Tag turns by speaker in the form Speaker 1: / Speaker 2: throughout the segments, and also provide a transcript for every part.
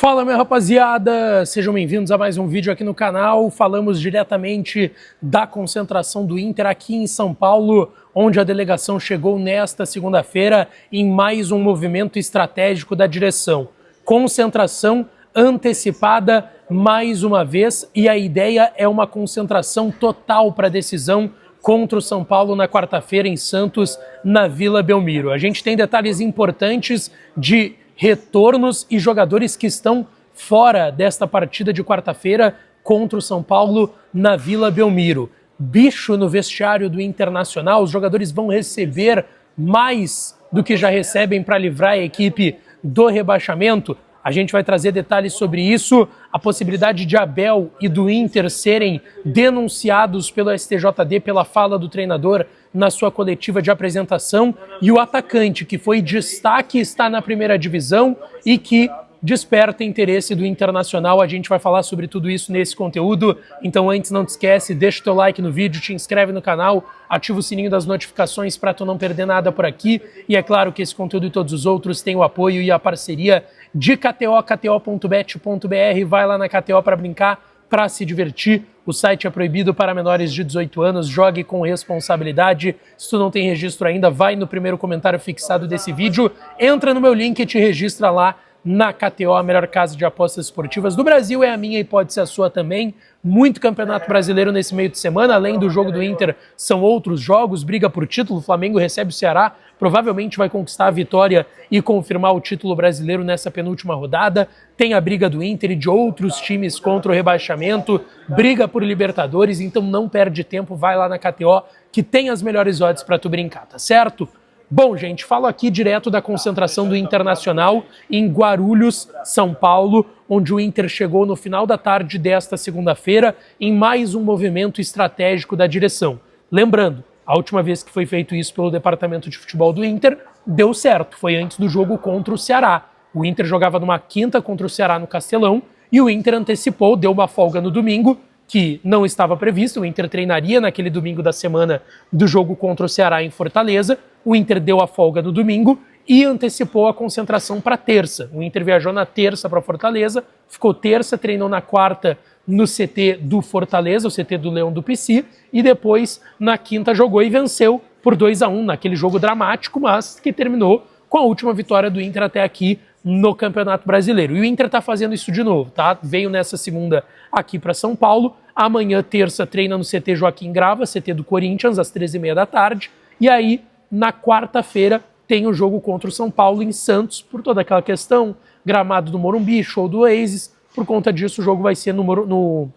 Speaker 1: Fala, minha rapaziada! Sejam bem-vindos a mais um vídeo aqui no canal. Falamos diretamente da concentração do Inter aqui em São Paulo, onde a delegação chegou nesta segunda-feira em mais um movimento estratégico da direção. Concentração antecipada mais uma vez, e a ideia é uma concentração total para a decisão contra o São Paulo na quarta-feira em Santos, na Vila Belmiro. A gente tem detalhes importantes de retornos e jogadores que estão fora desta partida de quarta-feira contra o São Paulo na Vila Belmiro. Bicho no vestiário do Internacional, os jogadores vão receber mais do que já recebem para livrar a equipe do rebaixamento. A gente vai trazer detalhes sobre isso, a possibilidade de Abel e do Inter serem denunciados pelo STJD pela fala do treinador na sua coletiva de apresentação, e o atacante que foi destaque está na primeira divisão e que desperta interesse do Internacional. A gente vai falar sobre tudo isso nesse conteúdo, então antes não te esquece, deixa o teu like no vídeo, te inscreve no canal, ativa o sininho das notificações para tu não perder nada por aqui, e é claro que esse conteúdo e todos os outros têm o apoio e a parceria de KTO, kto.bet.br. Vai lá na KTO para brincar, para se divertir. O site é proibido para menores de 18 anos, jogue com responsabilidade. Se tu não tem registro ainda, vai no primeiro comentário fixado desse vídeo, entra no meu link e te registra lá na KTO, a melhor casa de apostas esportivas do Brasil. É a minha e pode ser a sua também. Muito campeonato brasileiro nesse meio de semana, além do jogo do Inter, são outros jogos, briga por título, o Flamengo recebe o Ceará, provavelmente vai conquistar a vitória e confirmar o título brasileiro nessa penúltima rodada. Tem a briga do Inter e de outros times contra o rebaixamento, briga por Libertadores, então não perde tempo, vai lá na KTO que tem as melhores odds para tu brincar, tá certo? Bom, gente, falo aqui direto da concentração do Internacional em Guarulhos, São Paulo, onde o Inter chegou no final da tarde desta segunda-feira em mais um movimento estratégico da direção. Lembrando, a última vez que foi feito isso pelo departamento de futebol do Inter, deu certo, foi antes do jogo contra o Ceará. O Inter jogava numa quinta contra o Ceará no Castelão e o Inter antecipou, deu uma folga no domingo, que não estava previsto. O Inter treinaria naquele domingo da semana do jogo contra o Ceará em Fortaleza. O Inter deu a folga no domingo e antecipou a concentração para terça. O Inter viajou na terça para Fortaleza, ficou terça, treinou na quarta no CT do Fortaleza, o CT do Leão do Pici, e depois na quinta jogou e venceu por 2-1 naquele jogo dramático, mas que terminou com a última vitória do Inter até aqui no Campeonato Brasileiro. E o Inter está fazendo isso de novo, tá? Veio nessa segunda aqui para São Paulo, amanhã, terça, treina no CT Joaquim Grava, CT do Corinthians, às 13h30 da tarde, e aí, na quarta-feira, tem o jogo contra o São Paulo em Santos, por toda aquela questão, gramado do Morumbi, show do Oasis. Por conta disso, o jogo vai ser no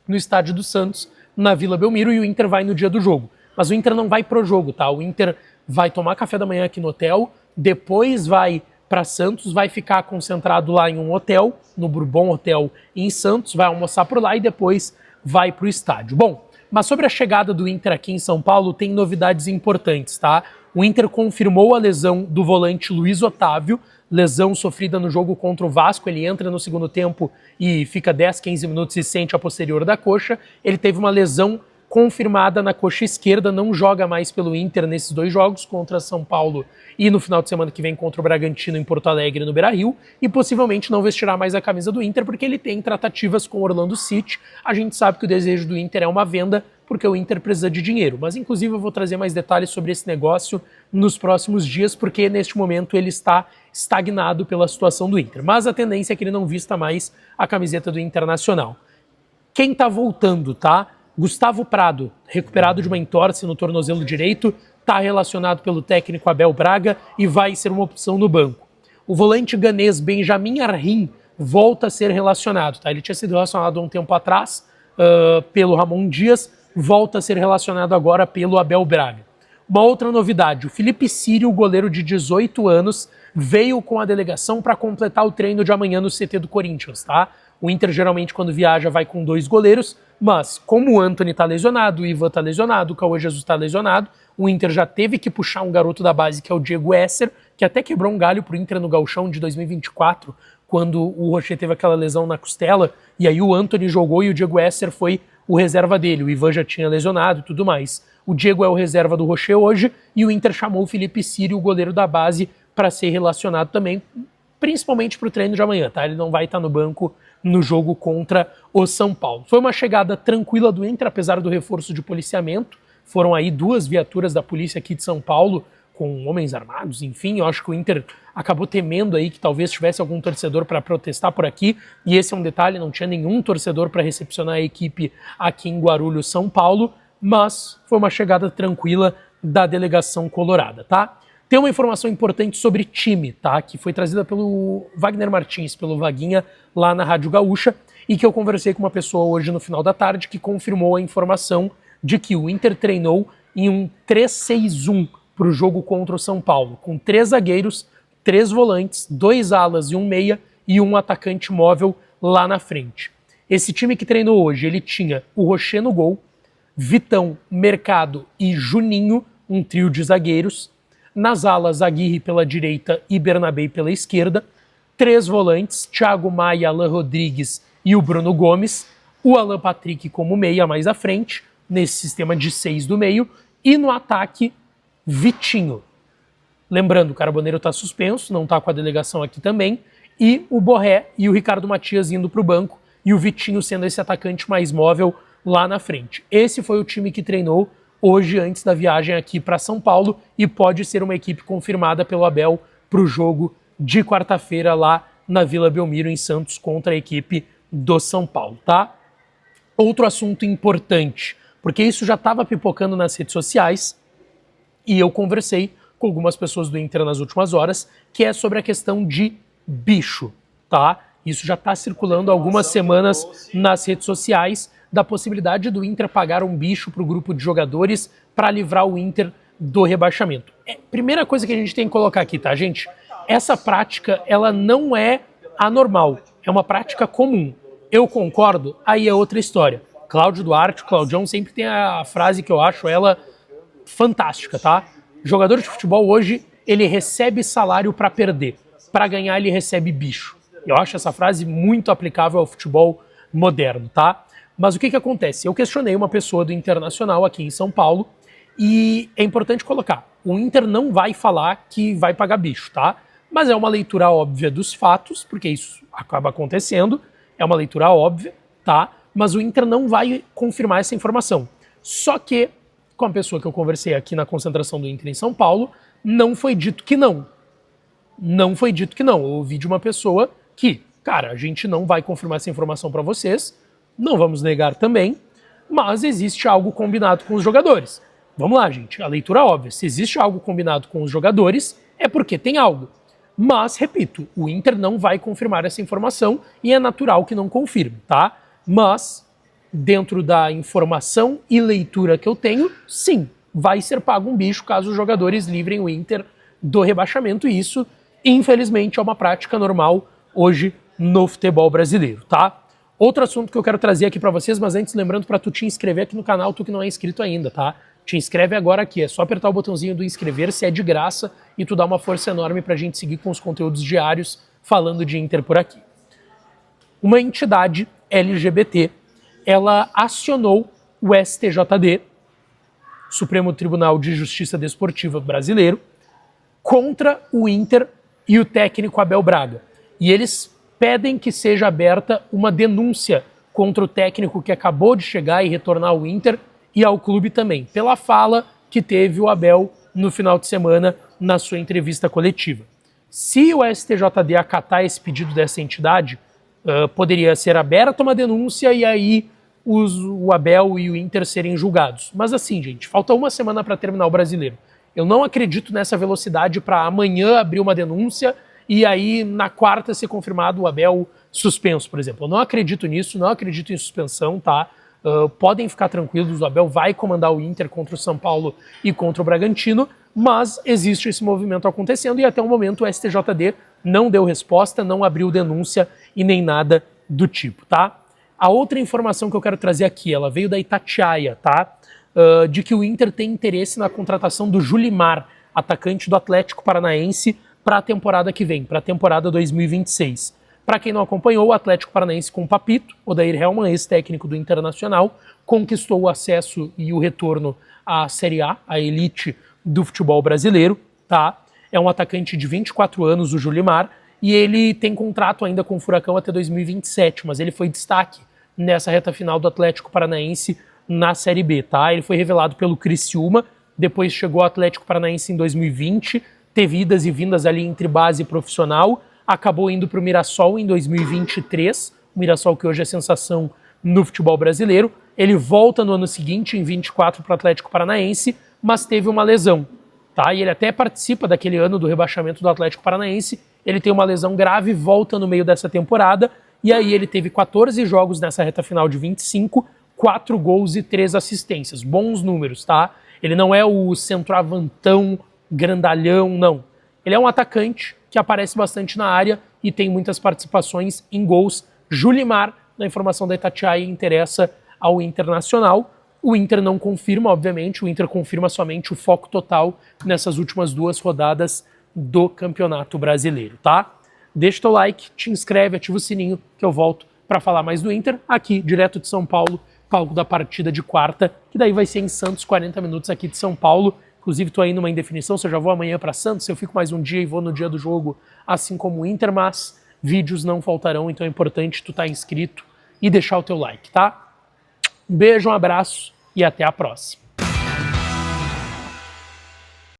Speaker 1: estádio do Santos, na Vila Belmiro, e o Inter vai no dia do jogo. Mas o Inter não vai pro jogo, tá? O Inter vai tomar café da manhã aqui no hotel, depois vai para Santos, vai ficar concentrado lá em um hotel, no Bourbon Hotel em Santos, vai almoçar por lá e depois vai pro estádio. Bom, mas sobre a chegada do Inter aqui em São Paulo, tem novidades importantes, tá? O Inter confirmou a lesão do volante Luiz Otávio, lesão sofrida no jogo contra o Vasco. Ele entra no segundo tempo e fica 10, 15 minutos e sente a posterior da coxa. Ele teve uma lesão confirmada na coxa esquerda, não joga mais pelo Inter nesses dois jogos, contra São Paulo e no final de semana que vem contra o Bragantino em Porto Alegre, no Beira-Rio, e possivelmente não vestirá mais a camisa do Inter porque ele tem tratativas com o Orlando City. A gente sabe que o desejo do Inter é uma venda, porque o Inter precisa de dinheiro, mas inclusive eu vou trazer mais detalhes sobre esse negócio nos próximos dias, porque neste momento ele está estagnado pela situação do Inter, mas a tendência é que ele não vista mais a camiseta do Internacional. Quem tá voltando, tá? Gustavo Prado, recuperado de uma entorse no tornozelo direito, está relacionado pelo técnico Abel Braga e vai ser uma opção no banco. O volante ganês Benjamin Arrim volta a ser relacionado, tá? Ele tinha sido relacionado há um tempo atrás pelo Ramon Dias, volta a ser relacionado agora pelo Abel Braga. Uma outra novidade, o Felipe Sírio, goleiro de 18 anos, veio com a delegação para completar o treino de amanhã no CT do Corinthians, tá? O Inter geralmente quando viaja vai com 2 goleiros, mas como o Antony está lesionado, o Ivan está lesionado, o Cauê Jesus está lesionado, o Inter já teve que puxar um garoto da base que é o Diego Esser, que até quebrou um galho pro Inter no Gauchão de 2024, quando o Rocher teve aquela lesão na costela, e aí o Antony jogou e o Diego Esser foi o reserva dele, o Ivan já tinha lesionado e tudo mais. O Diego é o reserva do Rocher hoje, e o Inter chamou o Felipe Sírio, o goleiro da base, para ser relacionado também, principalmente para o treino de amanhã, tá? Ele não vai estar no banco no jogo contra o São Paulo. Foi uma chegada tranquila do Inter, apesar do reforço de policiamento. Foram aí 2 viaturas da polícia aqui de São Paulo, com homens armados, enfim, eu acho que o Inter acabou temendo aí que talvez tivesse algum torcedor para protestar por aqui, e esse é um detalhe, não tinha nenhum torcedor para recepcionar a equipe aqui em Guarulhos, São Paulo, mas foi uma chegada tranquila da delegação colorada, tá? Tem uma informação importante sobre time, tá? Que foi trazida pelo Wagner Martins, pelo Vaguinha, lá na Rádio Gaúcha, e que eu conversei com uma pessoa hoje no final da tarde que confirmou a informação de que o Inter treinou em um 3-6-1 para o jogo contra o São Paulo, com 3 zagueiros, 3 volantes, 2 alas e 1 meia e um atacante móvel lá na frente. Esse time que treinou hoje, ele tinha o Rocher no gol, Vitão, Mercado e Juninho, um trio de zagueiros. Nas alas, Aguirre pela direita e Bernabé pela esquerda. 3 volantes, Thiago Maia, Alan Rodrigues e o Bruno Gomes. O Alan Patrick como meia mais à frente, nesse sistema de 6 do meio. E no ataque, Vitinho. Lembrando, o Carboneiro está suspenso, não está com a delegação aqui também. E o Borré e o Ricardo Matias indo para o banco. E o Vitinho sendo esse atacante mais móvel lá na frente. Esse foi o time que treinou hoje antes da viagem aqui para São Paulo e pode ser uma equipe confirmada pelo Abel para o jogo de quarta-feira lá na Vila Belmiro, em Santos, contra a equipe do São Paulo, tá? Outro assunto importante, porque isso já estava pipocando nas redes sociais e eu conversei com algumas pessoas do Inter nas últimas horas, que é sobre a questão de bicho, tá? Isso já está circulando há algumas semanas nas redes sociais, da possibilidade do Inter pagar um bicho para o grupo de jogadores para livrar o Inter do rebaixamento. Primeira coisa que a gente tem que colocar aqui, tá, gente? Essa prática, ela não é anormal, é uma prática comum. Eu concordo, aí é outra história. Cláudio Duarte, o Claudião, sempre tem a frase que eu acho ela fantástica, tá? Jogador de futebol hoje, ele recebe salário para perder. Para ganhar, ele recebe bicho. Eu acho essa frase muito aplicável ao futebol moderno, tá? Mas o que acontece? Eu questionei uma pessoa do Internacional aqui em São Paulo e é importante colocar, o Inter não vai falar que vai pagar bicho, tá? Mas é uma leitura óbvia dos fatos, porque isso acaba acontecendo, é uma leitura óbvia, tá? Mas o Inter não vai confirmar essa informação. Só que, com a pessoa que eu conversei aqui na concentração do Inter em São Paulo, não foi dito que não. Não foi dito que não. Eu ouvi de uma pessoa que, cara, a gente não vai confirmar essa informação para vocês, não vamos negar também, mas existe algo combinado com os jogadores. Vamos lá, gente, a leitura óbvia. Se existe algo combinado com os jogadores, é porque tem algo. Mas, repito, o Inter não vai confirmar essa informação e é natural que não confirme, tá? Mas, dentro da informação e leitura que eu tenho, sim, vai ser pago um bicho caso os jogadores livrem o Inter do rebaixamento. E isso, infelizmente, é uma prática normal hoje no futebol brasileiro, tá? Outro assunto que eu quero trazer aqui para vocês, mas antes lembrando para tu te inscrever aqui no canal, tu que não é inscrito ainda, tá? Te inscreve agora aqui, é só apertar o botãozinho do inscrever-se, é de graça e tu dá uma força enorme pra gente seguir com os conteúdos diários falando de Inter por aqui. Uma entidade LGBT, ela acionou o STJD, Supremo Tribunal de Justiça Desportiva Brasileiro, contra o Inter e o técnico Abel Braga. E eles pedem que seja aberta uma denúncia contra o técnico que acabou de chegar e retornar ao Inter e ao clube também, pela fala que teve o Abel no final de semana na sua entrevista coletiva. Se o STJD acatar esse pedido dessa entidade, poderia ser aberta uma denúncia e aí o Abel e o Inter serem julgados. Mas assim, gente, falta uma semana para terminar o Brasileiro. Eu não acredito nessa velocidade para amanhã abrir uma denúncia e aí na quarta ser confirmado o Abel suspenso, por exemplo. Eu não acredito nisso, não acredito em suspensão, tá? Podem ficar tranquilos, o Abel vai comandar o Inter contra o São Paulo e contra o Bragantino, mas existe esse movimento acontecendo e até o momento o STJD não deu resposta, não abriu denúncia e nem nada do tipo, tá? A outra informação que eu quero trazer aqui, ela veio da Itatiaia, tá? De que o Inter tem interesse na contratação do Julimar, atacante do Atlético Paranaense, para a temporada que vem, para a temporada 2026. Para quem não acompanhou, o Atlético Paranaense com o Papito, Odair Hellmann, ex-técnico do Internacional, conquistou o acesso e o retorno à Série A, a elite do futebol brasileiro, tá? É um atacante de 24 anos, o Julimar, e ele tem contrato ainda com o Furacão até 2027, mas ele foi destaque nessa reta final do Atlético Paranaense na Série B, tá? Ele foi revelado pelo Criciúma, depois chegou ao Atlético Paranaense em 2020, teve idas e vindas ali entre base e profissional, acabou indo para o Mirassol em 2023, o Mirassol que hoje é sensação no futebol brasileiro. Ele volta no ano seguinte, em 24, para o Atlético Paranaense, mas teve uma lesão, tá? E ele até participa daquele ano do rebaixamento do Atlético Paranaense, ele tem uma lesão grave, volta no meio dessa temporada, e aí ele teve 14 jogos nessa reta final de 25, 4 gols e 3 assistências. Bons números, tá? Ele não é o centroavantão, grandalhão, não. Ele é um atacante que aparece bastante na área e tem muitas participações em gols. Julimar, na informação da Itatiaia, interessa ao Internacional. O Inter não confirma, obviamente, o Inter confirma somente o foco total nessas últimas 2 rodadas do Campeonato Brasileiro, tá? Deixa o teu like, te inscreve, ativa o sininho que eu volto para falar mais do Inter, aqui, direto de São Paulo, palco da partida de quarta, que daí vai ser em Santos, 40 minutos aqui de São Paulo. Inclusive, tô aí numa indefinição se eu já vou amanhã para Santos, se eu fico mais um dia e vou no dia do jogo, assim como o Inter, mas vídeos não faltarão, então é importante tu estar inscrito e deixar o teu like, tá? Um beijo, um abraço e até a próxima.